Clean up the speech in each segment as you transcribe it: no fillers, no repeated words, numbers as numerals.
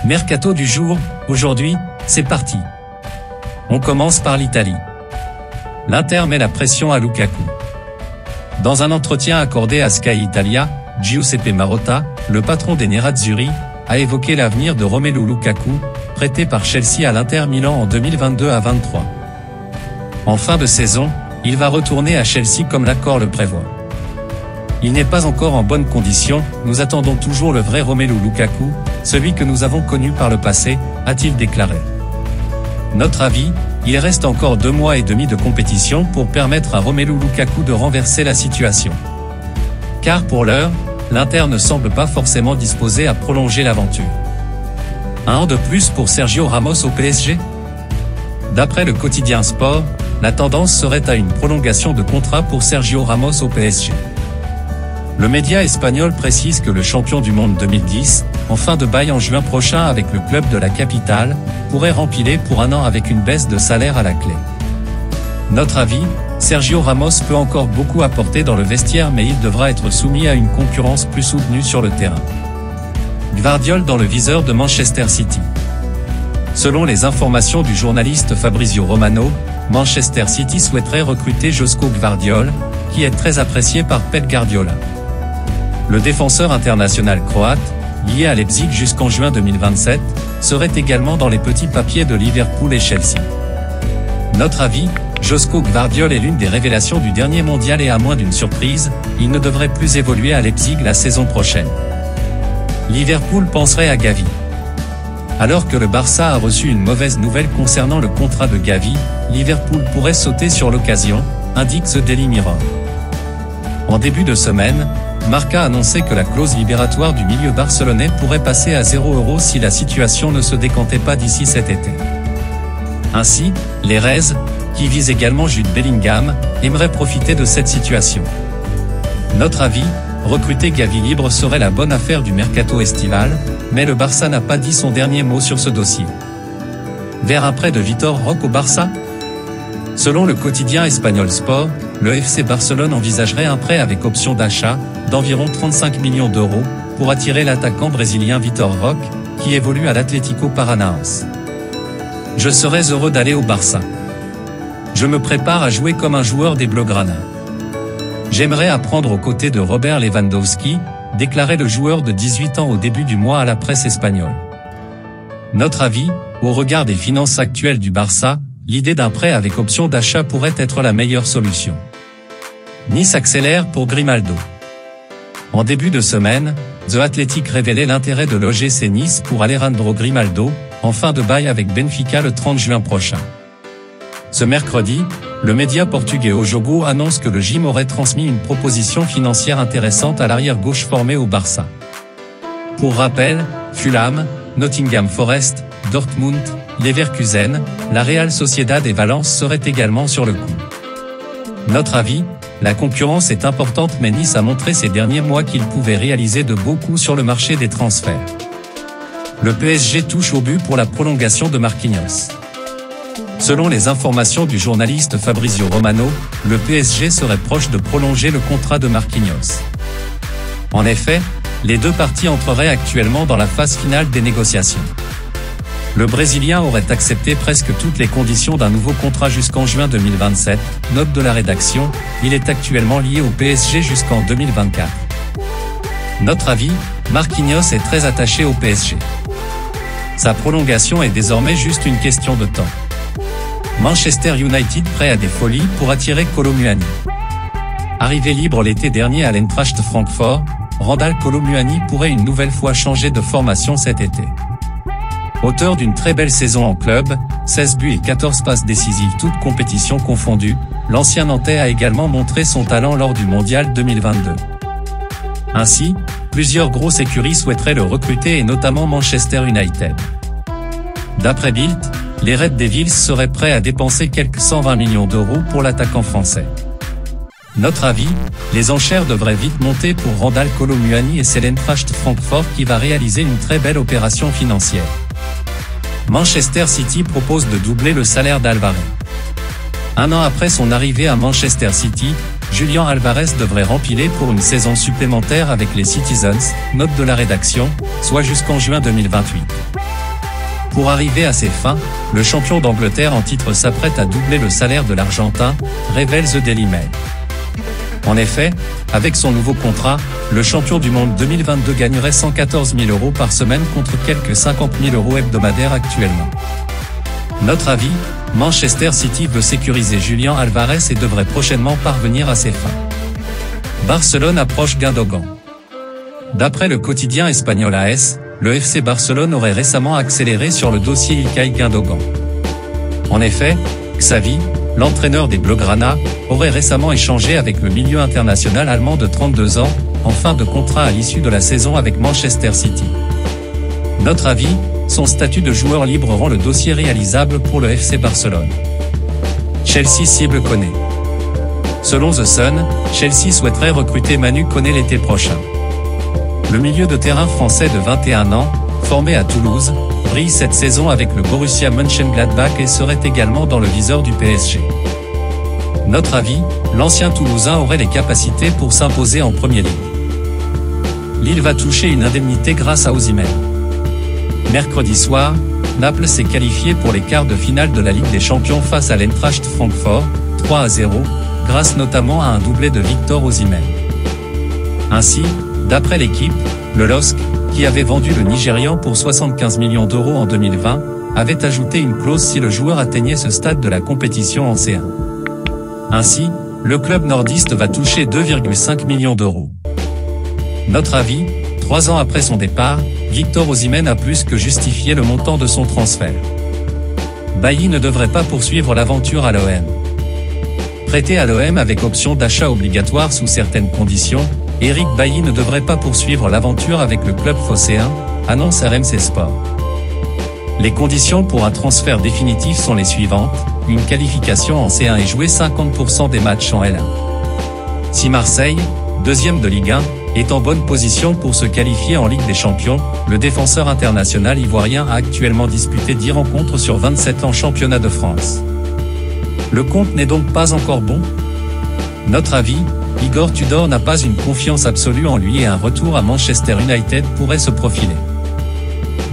Mercato du jour, aujourd'hui, c'est parti. On commence par l'Italie. L'Inter met la pression à Lukaku. Dans un entretien accordé à Sky Italia, Giuseppe Marotta, le patron des Nerazzurri, a évoqué l'avenir de Romelu Lukaku, prêté par Chelsea à l'Inter Milan en 2022 à 23. En fin de saison, il va retourner à Chelsea comme l'accord le prévoit. Il n'est pas encore en bonne condition, nous attendons toujours le vrai Romelu Lukaku, celui que nous avons connu par le passé, a-t-il déclaré. Notre avis, il reste encore 2 mois et demi de compétition pour permettre à Romelu Lukaku de renverser la situation. Car pour l'heure, l'Inter ne semble pas forcément disposé à prolonger l'aventure. Un an de plus pour Sergio Ramos au PSG? D'après le quotidien Sport, la tendance serait à une prolongation de contrat pour Sergio Ramos au PSG. Le média espagnol précise que le champion du monde 2010, en fin de bail en juin prochain avec le club de la capitale, pourrait rempiler pour 1 an avec une baisse de salaire à la clé. Notre avis, Sergio Ramos peut encore beaucoup apporter dans le vestiaire mais il devra être soumis à une concurrence plus soutenue sur le terrain. Gvardiol dans le viseur de Manchester City. Selon les informations du journaliste Fabrizio Romano, Manchester City souhaiterait recruter Joško Gvardiol, qui est très apprécié par Pep Guardiola. Le défenseur international croate, lié à Leipzig jusqu'en juin 2027, serait également dans les petits papiers de Liverpool et Chelsea. Notre avis, Joško Gvardiol est l'une des révélations du dernier mondial et à moins d'une surprise, il ne devrait plus évoluer à Leipzig la saison prochaine. Liverpool penserait à Gavi. Alors que le Barça a reçu une mauvaise nouvelle concernant le contrat de Gavi, Liverpool pourrait sauter sur l'occasion, indique The Daily Mirror. En début de semaine, Marca a annoncé que la clause libératoire du milieu barcelonais pourrait passer à 0 € si la situation ne se décantait pas d'ici cet été. Ainsi, les Reds, qui visent également Jude Bellingham, aimeraient profiter de cette situation. Notre avis, recruter Gavi libre serait la bonne affaire du mercato estival, mais le Barça n'a pas dit son dernier mot sur ce dossier. Vers un prêt de Vitor Roque au Barça? Selon le quotidien espagnol Sport, le FC Barcelone envisagerait un prêt avec option d'achat, d'environ 35 millions d'euros, pour attirer l'attaquant brésilien Vitor Roque, qui évolue à l'Atlético Paranaense. Je serais heureux d'aller au Barça. Je me prépare à jouer comme un joueur des Blaugrana. J'aimerais apprendre aux côtés de Robert Lewandowski, déclarait le joueur de 18 ans au début du mois à la presse espagnole. Notre avis, au regard des finances actuelles du Barça, l'idée d'un prêt avec option d'achat pourrait être la meilleure solution. Nice accélère pour Grimaldo. En début de semaine, The Athletic révélait l'intérêt de l'OGC Nice pour Alejandro Grimaldo, en fin de bail avec Benfica le 30 juin prochain. Ce mercredi, le média portugais O Jogo annonce que le gym aurait transmis une proposition financière intéressante à l'arrière-gauche formé au Barça. Pour rappel, Fulham, Nottingham Forest, Dortmund, Leverkusen, la Real Sociedad et Valence seraient également sur le coup. Notre avis, la concurrence est importante mais Nice a montré ces derniers mois qu'il pouvait réaliser de beaux coups sur le marché des transferts. Le PSG touche au but pour la prolongation de Marquinhos. Selon les informations du journaliste Fabrizio Romano, le PSG serait proche de prolonger le contrat de Marquinhos. En effet, les deux parties entreraient actuellement dans la phase finale des négociations. Le Brésilien aurait accepté presque toutes les conditions d'un nouveau contrat jusqu'en juin 2027, note de la rédaction, il est actuellement lié au PSG jusqu'en 2024. Notre avis, Marquinhos est très attaché au PSG. Sa prolongation est désormais juste une question de temps. Manchester United prêt à des folies pour attirer Kolo Muani. Arrivé libre l'été dernier à l'Eintracht Francfort, Randal Kolo Muani pourrait une nouvelle fois changer de formation cet été. Auteur d'une très belle saison en club, 16 buts et 14 passes décisives toutes compétitions confondues, l'ancien Nantais a également montré son talent lors du Mondial 2022. Ainsi, plusieurs grosses écuries souhaiteraient le recruter et notamment Manchester United. D'après Bild, les Red Devils seraient prêts à dépenser quelques 120 millions d'euros pour l'attaquant français. Notre avis, les enchères devraient vite monter pour Randal Kolo Muani et c'est l'Eintracht Francfort qui va réaliser une très belle opération financière. Manchester City propose de doubler le salaire d'Alvarez. 1 an après son arrivée à Manchester City, Julian Alvarez devrait rempiler pour une saison supplémentaire avec les Citizens, note de la rédaction, soit jusqu'en juin 2028. Pour arriver à ses fins, le champion d'Angleterre en titre s'apprête à doubler le salaire de l'Argentin, révèle The Daily Mail. En effet, avec son nouveau contrat, le champion du monde 2022 gagnerait 114 000 € par semaine contre quelques 50 000 € hebdomadaires actuellement. Notre avis, Manchester City veut sécuriser Julián Álvarez et devrait prochainement parvenir à ses fins. Barcelone approche Gundogan. D'après le quotidien espagnol AS, le FC Barcelone aurait récemment accéléré sur le dossier Ilkay Gundogan. En effet, Xavi, l'entraîneur des Blaugrana, aurait récemment échangé avec le milieu international allemand de 32 ans, en fin de contrat à l'issue de la saison avec Manchester City. Notre avis, son statut de joueur libre rend le dossier réalisable pour le FC Barcelone. Chelsea cible Koné. Selon The Sun, Chelsea souhaiterait recruter Manu Koné l'été prochain. Le milieu de terrain français de 21 ans, formé à Toulouse, brille cette saison avec le Borussia Mönchengladbach et serait également dans le viseur du PSG. Notre avis, l'ancien Toulousain aurait les capacités pour s'imposer en Premier League. Lille va toucher une indemnité grâce à Osimhen. Mercredi soir, Naples s'est qualifié pour les quarts de finale de la Ligue des Champions face à l'Eintracht Francfort, 3-0, grâce notamment à un doublé de Victor Osimhen. Ainsi, d'après l'équipe, le LOSC, qui avait vendu le Nigérian pour 75 millions € en 2020, avait ajouté une clause si le joueur atteignait ce stade de la compétition en C1. Ainsi, le club nordiste va toucher 2,5 millions €. Notre avis, 3 ans après son départ, Victor Osimhen a plus que justifié le montant de son transfert. Bailly ne devrait pas poursuivre l'aventure à l'OM. Prêté à l'OM avec option d'achat obligatoire sous certaines conditions, Eric Bailly ne devrait pas poursuivre l'aventure avec le club phocéen, annonce RMC Sport. Les conditions pour un transfert définitif sont les suivantes, une qualification en C1 et jouer 50% des matchs en L1. Si Marseille, deuxième de Ligue 1, est en bonne position pour se qualifier en Ligue des Champions, le défenseur international ivoirien a actuellement disputé 10 rencontres sur 27 en championnat de France. Le compte n'est donc pas encore bon? Notre avis, Igor Tudor n'a pas une confiance absolue en lui et un retour à Manchester United pourrait se profiler.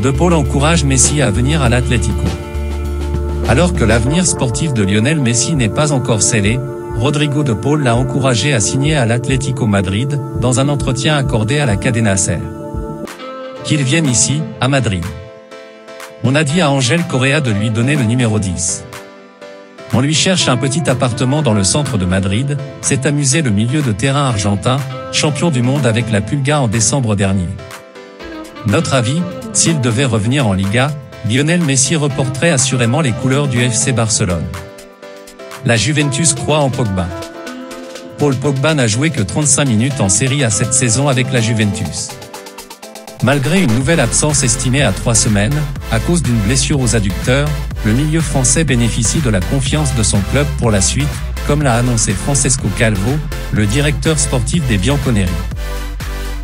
De Paul encourage Messi à venir à l'Atlético. Alors que l'avenir sportif de Lionel Messi n'est pas encore scellé, Rodrigo de Paul l'a encouragé à signer à l'Atlético Madrid, dans un entretien accordé à la Cadena Ser. Qu'il vienne ici, à Madrid. On a dit à Ángel Correa de lui donner le numéro 10. On lui cherche un petit appartement dans le centre de Madrid, s'est amusé le milieu de terrain argentin, champion du monde avec la Pulga en décembre dernier. Notre avis, s'il devait revenir en Liga, Lionel Messi reporterait assurément les couleurs du FC Barcelone. La Juventus croit en Pogba. Paul Pogba n'a joué que 35 minutes en Serie A cette saison avec la Juventus. Malgré une nouvelle absence estimée à 3 semaines, à cause d'une blessure aux adducteurs, le milieu français bénéficie de la confiance de son club pour la suite, comme l'a annoncé Francesco Calvo, le directeur sportif des Bianconeri.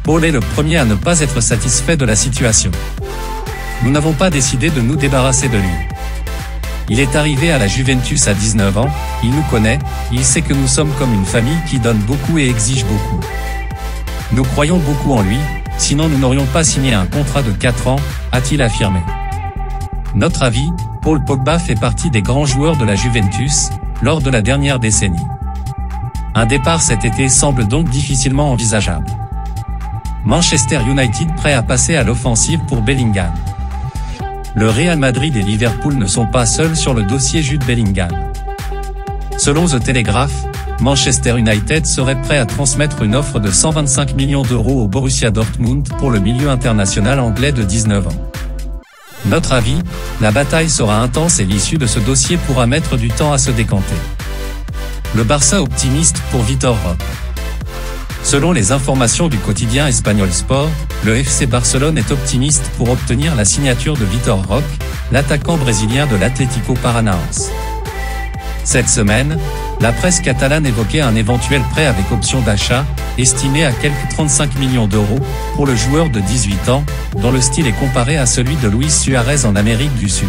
Paul est le premier à ne pas être satisfait de la situation. Nous n'avons pas décidé de nous débarrasser de lui. Il est arrivé à la Juventus à 19 ans, il nous connaît, il sait que nous sommes comme une famille qui donne beaucoup et exige beaucoup. Nous croyons beaucoup en lui, sinon nous n'aurions pas signé un contrat de 4 ans, a-t-il affirmé. Notre avis, Paul Pogba fait partie des grands joueurs de la Juventus, lors de la dernière décennie. Un départ cet été semble donc difficilement envisageable. Manchester United prêt à passer à l'offensive pour Bellingham. Le Real Madrid et Liverpool ne sont pas seuls sur le dossier Jude Bellingham. Selon The Telegraph, Manchester United serait prêt à transmettre une offre de 125 millions € au Borussia Dortmund pour le milieu international anglais de 19 ans. Notre avis, la bataille sera intense et l'issue de ce dossier pourra mettre du temps à se décanter. Le Barça optimiste pour Vitor Roque. Selon les informations du quotidien espagnol Sport, le FC Barcelone est optimiste pour obtenir la signature de Vitor Roque, l'attaquant brésilien de l'Atlético Paranaense. Cette semaine, la presse catalane évoquait un éventuel prêt avec option d'achat, estimé à quelques 35 millions €, pour le joueur de 18 ans, dont le style est comparé à celui de Luis Suarez en Amérique du Sud.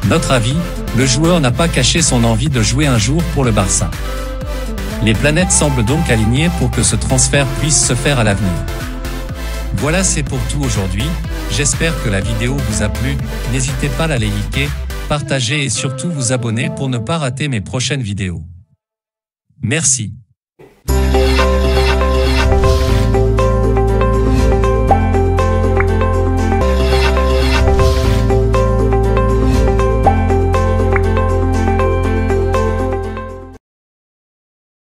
Notre avis, le joueur n'a pas caché son envie de jouer un jour pour le Barça. Les planètes semblent donc alignées pour que ce transfert puisse se faire à l'avenir. Voilà, c'est pour tout aujourd'hui. J'espère que la vidéo vous a plu. N'hésitez pas à la liker, partager et surtout vous abonner pour ne pas rater mes prochaines vidéos. Merci.